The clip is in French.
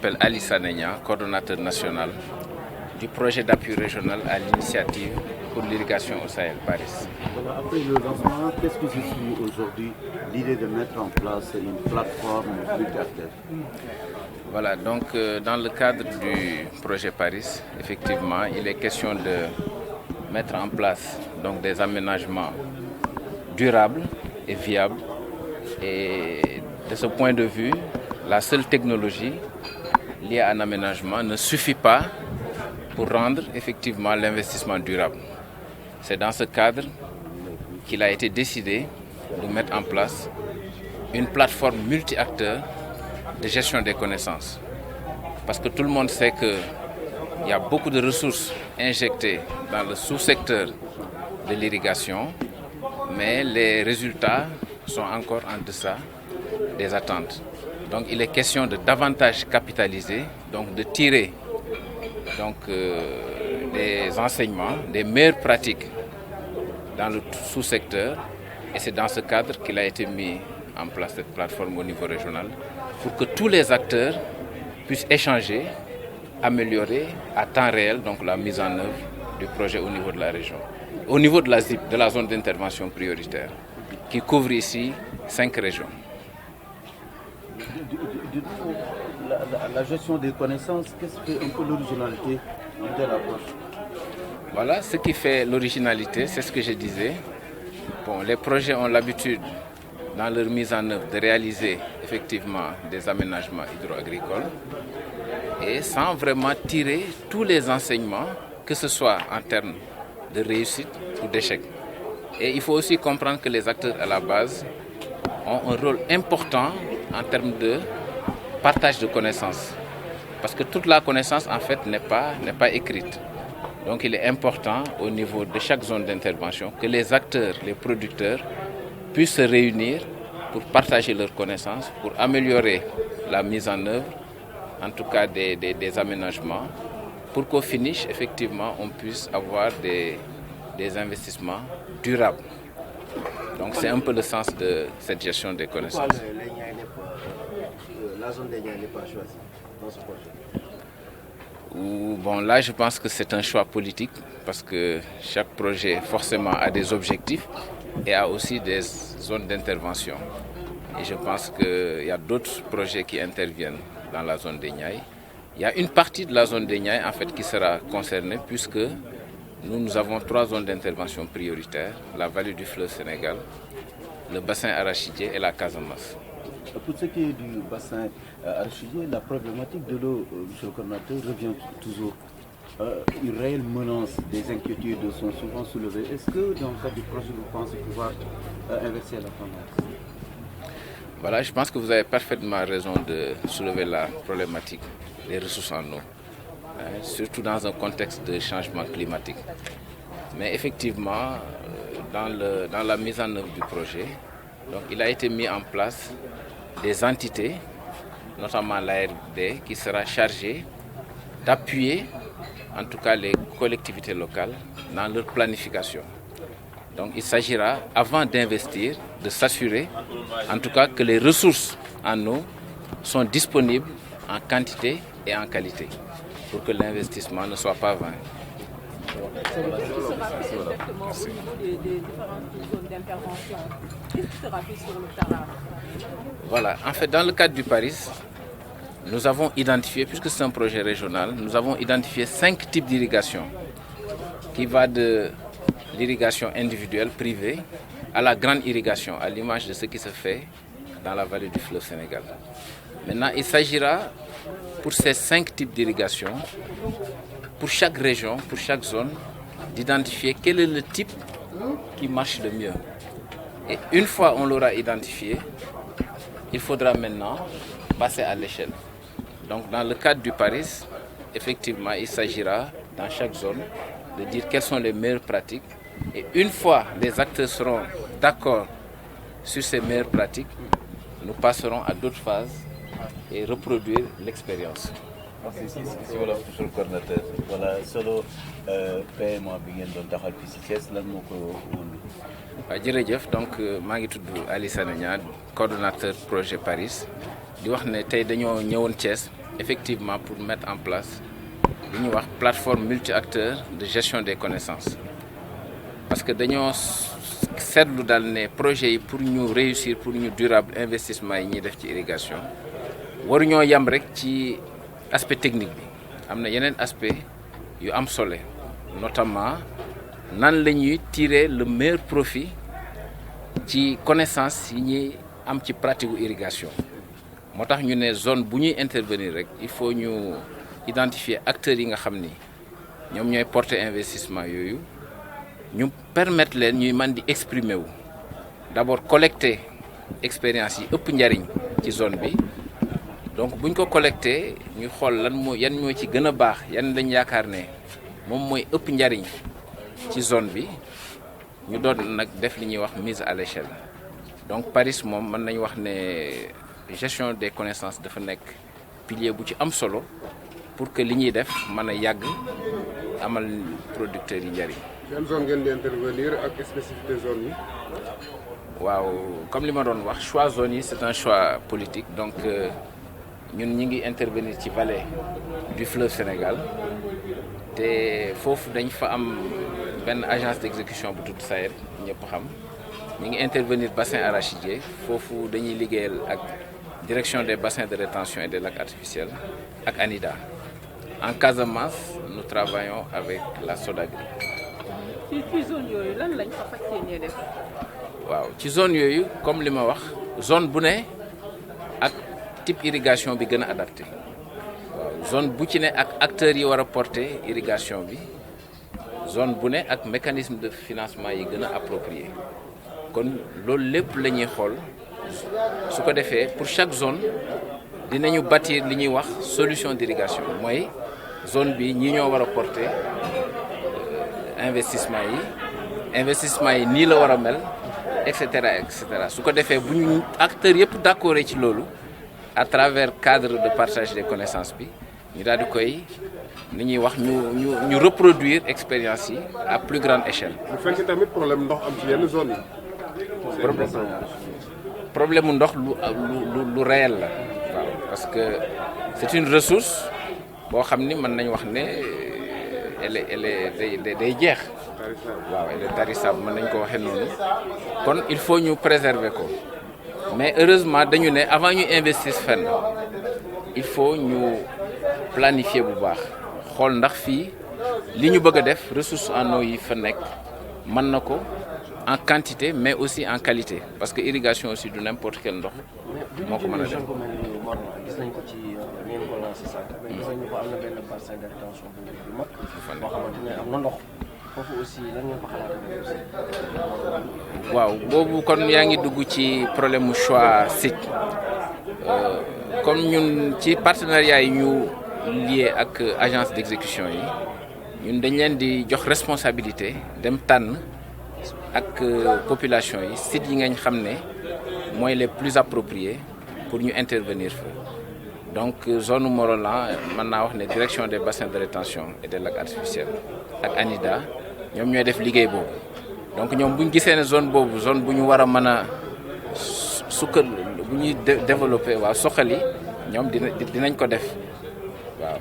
m'appelle Ali Sanegna, coordonnateur national du projet d'appui régional à l'initiative pour l'irrigation au Sahel, Paris. Voilà, après le lancement, qu'est-ce que justifie aujourd'hui l'idée de mettre en place une plateforme multi-acteurs? Voilà, donc dans le cadre du projet Paris, effectivement, il est question de mettre en place donc, des aménagements durables et viables. Et de ce point de vue, la seule technologie liée à un aménagement ne suffit pas pour rendre effectivement l'investissement durable. C'est dans ce cadre qu'il a été décidé de mettre en place une plateforme multi-acteurs de gestion des connaissances. Parce que tout le monde sait qu'il y a beaucoup de ressources injectées dans le sous-secteur de l'irrigation, mais les résultats sont encore en deçà des attentes. Donc il est question de davantage capitaliser, donc de tirer des enseignements, des meilleures pratiques dans le sous-secteur. Et c'est dans ce cadre qu'il a été mis en place cette plateforme au niveau régional pour que tous les acteurs puissent échanger, améliorer à temps réel donc la mise en œuvre du projet au niveau de la région. Au niveau de la ZIP, de la zone d'intervention prioritaire, qui couvre ici 5 régions. La gestion des connaissances, qu'est-ce qui fait un peu l'originalité de l'approche? Voilà, ce qui fait l'originalité, c'est ce que je disais. Bon, les projets ont l'habitude, dans leur mise en œuvre, de réaliser effectivement des aménagements hydro-agricoles et sans vraiment tirer tous les enseignements, que ce soit en termes de réussite ou d'échec. Et il faut aussi comprendre que les acteurs à la base ont un rôle important en termes de partage de connaissances. Parce que toute la connaissance, en fait, n'est pas écrite. Donc il est important au niveau de chaque zone d'intervention que les acteurs, les producteurs puissent se réunir pour partager leurs connaissances, pour améliorer la mise en œuvre, en tout cas des aménagements, pour qu'au finish, effectivement, on puisse avoir des investissements durables. Donc c'est un peu le sens de cette gestion des connaissances. La zone des Niayes n'est pas choisie dans ce projet? Bon, là, je pense que c'est un choix politique parce que chaque projet forcément a des objectifs et a aussi des zones d'intervention. Et je pense qu'il y a d'autres projets qui interviennent dans la zone des Niayes. Il y a une partie de la zone des Niayes en fait, qui sera concernée puisque nous avons 3 zones d'intervention prioritaires, la vallée du fleuve Sénégal, le bassin arachidier et la Casamance. Pour ce qui est du bassin arachidier, la problématique de l'eau, monsieur le coordonnateur, revient toujours. Une réelle menace, des inquiétudes sont souvent soulevées. Est-ce que dans le cadre du projet, vous pensez pouvoir inverser la tendance? Voilà, je pense que vous avez parfaitement raison de soulever la problématique des ressources en eau, surtout dans un contexte de changement climatique. Mais effectivement, dans la mise en œuvre du projet, donc, il a été mis en place des entités, notamment l'ARD, qui sera chargée d'appuyer en tout cas les collectivités locales dans leur planification. Donc il s'agira, avant d'investir, de s'assurer en tout cas que les ressources en eau sont disponibles en quantité et en qualité pour que l'investissement ne soit pas vain. Qu'est-ce qui sera fait exactement au niveau des différentes zones d'intervention? Qu'est-ce qui sera fait sur le terrain? Voilà, en fait, dans le cadre du Paris, nous avons identifié, puisque c'est un projet régional, nous avons identifié 5 types d'irrigation qui va de l'irrigation individuelle, privée, à la grande irrigation, à l'image de ce qui se fait dans la vallée du fleuve Sénégal. Maintenant, il s'agira, pour ces 5 types d'irrigation, pour chaque région, pour chaque zone, d'identifier quel est le type qui marche le mieux. Et une fois on l'aura identifié, il faudra maintenant passer à l'échelle. Donc dans le cadre du Paris, effectivement, il s'agira dans chaque zone de dire quelles sont les meilleures pratiques. Et une fois les acteurs seront d'accord sur ces meilleures pratiques, nous passerons à d'autres phases et reproduire l'expérience. si wala monsieur le coordonnateur wala solo PMA bi ngeen doon taxal fii si Thiès lan moo ko wund. waaw jërëjëf donc maa ngi tudd Ali Sanegna coordonnateur projet Paris di wax ne tey dañoo ñëwoon Thiès effectivement pour mettre en place une plateforme multi-acteurs de gestion des connaissances. Parce que dañoo seetlu dal ne projet yi pour ñu réussir pour ñu durable investissement yi ñuy def ci irrigation waruñoo yam rek ci aspect technique bi am na yeneen aspect yu am solo notamment nan la ñuy tirer le meilleur profit ci connaissance yi ñuy am ci pratique gu irrigation moo tax ñu ne zone bu ñuy intervenir rek il faut ñu identifier acteurs yi nga xam ni ñoom ñooy porter investissement yooyu ñu permettre leen ñuy mën di exprimer wu d'abord collecter expérience yi ëpp njariñ ci zone bi donc buñ ko collecter ñu xool lan moo yan moo ci gën a baax yan lañ yaakaar ne moom mooy ëpp njariñ ci zone bi ñu doon nag def li ñuy wax mise à l'échelle donc Paris moom mën nañ wax ne gestion des connaissances dafa nekk pilier bu ci am solo pour que li ñuy def mën a yàgg amal producteurs yi njariñ. yan zone ngeen di intervenir ak spécificité zone yi. waaw comme li ma doon wax choix zone yi c'est un choix politique donc ñun ñi ngi intervenir ci vallée du fleuve Sénégal te foofu dañ fa am benn agence d'exécution bu tudd SAED ñëpp xam ñi ngi intervenir bassin arachidier foofu dañuy liggéeyal ak direction des bassins de rétention et des lacs artificiels ak ANIDA. En Casamance nous travaillons avec la Sodagri. ci zone yooyu lan lañ fa fas yéenee def. waaw ci zone yooyu comme li ma wax zone bu ne ak type irrigation bi gën a adapté waaw zone bu ci ne ak acteurs yi war a porter irrigation bi zone bu ne ak mécanisme de financement yi gën a approprié kon loolu lépp la ñuy xool su ko defee pour chaque zone dinañu bâtir li ñuy wax solution d'irrigation mooy zone bi ñi ñoo war a porter investissement yi nii la war a mel et cetera su ko defee bu ñu acteurs yëpp d'accord ci loolu à travers cadre de partage des connaissances bi ñu daal di koy ni ñuy wax ñu reproduire expérience yi à plus grande échelle. bu fekkee tamit problème ndox am ci yenn zone yi. problème mu ndox lu réel la waaw parce que c'est une ressource boo xam ni mën nañ wax ne elle est day jeex. waaw elle est tarissable mën nañ ko waxee noonu kon il faut ñu préserver ko mais heureusement dañu ne avant ñu investir fenn il faut ñu planifier bu baax xool ndax fii li ñu bëgg a def ressources en eau yi fa nekk mën na ko en quantité mais aussi en qualité parce que irrigation aussi du n'importe quel ndox moo ko mën a def. gis nañ ko ci ngeen ko lancé sànq mais gis nañu ko am na benn bassin de rétention bu mag boo xamante ne am na ndox foofu aussi lan ngeen ko xalaatee aussi. waaw boobu kon yaa ngi dugg ci problème mu choix site comme ñun ci partenariat yi ñu lié ak agence d'exécution yi ñun dañ leen di jox responsabilité dem tànn ak population yi sites yi ngeen xam ne mooy les plus appropriés pour ñu intervenir fa donc zone Morolan mën naa wax ne direction des bassins de rétention et des lacs artificiels ak ANIDA ñoom ñooy def liggéey boobu donc ñoom bu ñu gisee ne zone boobu zone bu ñu war a mën a sukkal bu ñuy développer waaw soxali ñoom dinañ ko def waaw.